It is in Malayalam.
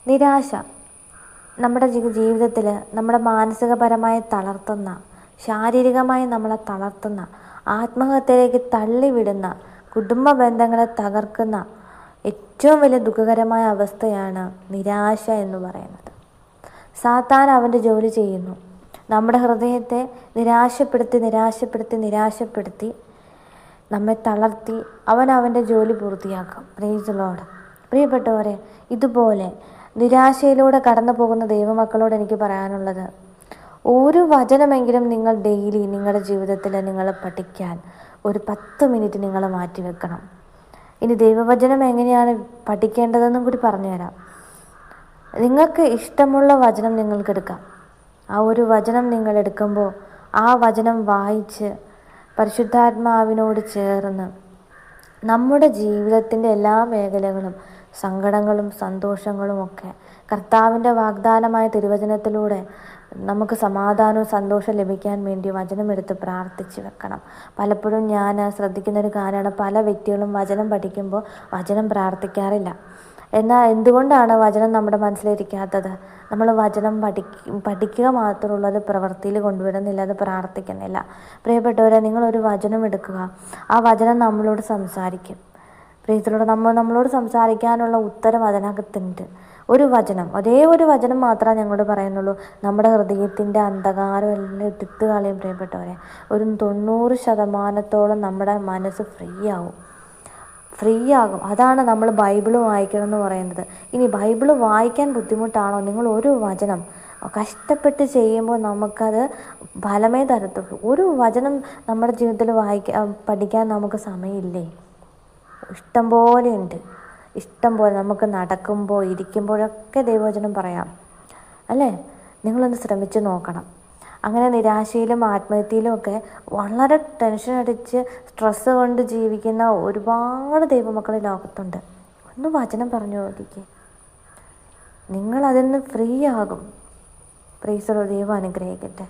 നിരാശ നമ്മുടെ ജീവിതത്തിൽ നമ്മുടെ മാനസികപരമായി തളർത്തുന്ന, ശാരീരികമായി നമ്മളെ തളർത്തുന്ന, ആത്മഹത്യയിലേക്ക് തള്ളിവിടുന്ന, കുടുംബ ബന്ധങ്ങളെ തകർക്കുന്ന ഏറ്റവും വലിയ ദുഃഖകരമായ അവസ്ഥയാണ് നിരാശ എന്ന് പറയുന്നത്. സാത്താൻ അവൻ്റെ ജോലി ചെയ്യുന്നു. നമ്മുടെ ഹൃദയത്തെ നിരാശപ്പെടുത്തി നമ്മെ തളർത്തി അവൻ്റെ ജോലി പൂർത്തിയാക്കും. Praise the Lord. പ്രിയപ്പെട്ടവരെ, ഇതുപോലെ നിരാശയിലൂടെ കടന്നു പോകുന്ന ദൈവമക്കളോട് എനിക്ക് പറയാനുള്ളത്, ഒരു വചനമെങ്കിലും നിങ്ങൾ ഡെയിലി നിങ്ങളുടെ ജീവിതത്തിൽ നിങ്ങൾ പഠിക്കാൻ ഒരു 10 മിനിറ്റ് നിങ്ങൾ മാറ്റിവെക്കണം. ഇനി ദൈവവചനം എങ്ങനെയാണ് പഠിക്കേണ്ടതെന്നും കൂടി പറഞ്ഞുതരാം. നിങ്ങൾക്ക് ഇഷ്ടമുള്ള വചനം നിങ്ങൾക്കെടുക്കാം. ആ ഒരു വചനം നിങ്ങൾ എടുക്കുമ്പോൾ ആ വചനം വായിച്ച് പരിശുദ്ധാത്മാവിനോട് ചേർന്ന് നമ്മുടെ ജീവിതത്തിൻ്റെ എല്ലാ മേഖലകളും, സങ്കടങ്ങളും സന്തോഷങ്ങളും ഒക്കെ കർത്താവിൻ്റെ വാഗ്ദാനമായ തിരുവചനത്തിലൂടെ നമുക്ക് സമാധാനവും സന്തോഷം ലഭിക്കാൻ വേണ്ടി വചനമെടുത്ത് പ്രാർത്ഥിച്ച് വെക്കണം. പലപ്പോഴും ഞാൻ ശ്രദ്ധിക്കുന്നൊരു കാര്യമാണ്, പല വ്യക്തികളും വചനം പഠിക്കുമ്പോൾ വചനം പ്രാർത്ഥിക്കാറില്ല. എന്നാൽ എന്തുകൊണ്ടാണ് വചനം നമ്മുടെ മനസ്സിലിരിക്കാത്തത്? നമ്മൾ വചനം പഠിക്കുക മാത്രമുള്ളത് പ്രവൃത്തിയിൽ കൊണ്ടുവരുന്നില്ല, അത് പ്രാർത്ഥിക്കുന്നില്ല. പ്രിയപ്പെട്ടവരെ, നിങ്ങളൊരു വചനം എടുക്കുക, ആ വചനം നമ്മളോട് സംസാരിക്കും. പ്രിയത്തിലൂടെ നമ്മളോട് സംസാരിക്കാനുള്ള ഉത്തരം അതിനകത്തുണ്ട്. ഒരു വചനം, ഒരേ ഒരു വചനം മാത്രമേ ഞങ്ങളോട് പറയുന്നുള്ളൂ. നമ്മുടെ ഹൃദയത്തിൻ്റെ അന്ധകാരം എല്ലാം എടുത്തു കളയും. പ്രിയപ്പെട്ടവരെ, ഒരു 90% നമ്മുടെ മനസ്സ് ഫ്രീ ആകും. അതാണ് നമ്മൾ ബൈബിള് വായിക്കണം എന്ന് പറയുന്നത്. ഇനി ബൈബിള് വായിക്കാൻ ബുദ്ധിമുട്ടാണോ? നിങ്ങൾ ഒരു വചനം കഷ്ടപ്പെട്ട് ചെയ്യുമ്പോൾ നമുക്കത് ഫലമേ തരത്തുള്ളൂ. ഒരു വചനം നമ്മുടെ ജീവിതത്തിൽ പഠിക്കാൻ നമുക്ക് സമയമില്ലേ? ഇഷ്ടം പോലെ ഉണ്ട്. നമുക്ക് നടക്കുമ്പോൾ ഇരിക്കുമ്പോഴൊക്കെ ദൈവവചനം പറയാം അല്ലേ? നിങ്ങളൊന്ന് ശ്രമിച്ച് നോക്കണം. അങ്ങനെ നിരാശയിലും ആത്മഹത്യയിലും ഒക്കെ വളരെ ടെൻഷൻ അടിച്ച് സ്ട്രെസ്സ് കൊണ്ട് ജീവിക്കുന്ന ഒരുപാട് ദൈവമക്കൾ ലോകത്തുണ്ട്. ഒന്ന് വചനം പറഞ്ഞു നോക്കിക്കേ, നിങ്ങളതിൽ നിന്ന് ഫ്രീ ആകും. Praise the Lord. ദൈവം അനുഗ്രഹിക്കട്ടെ.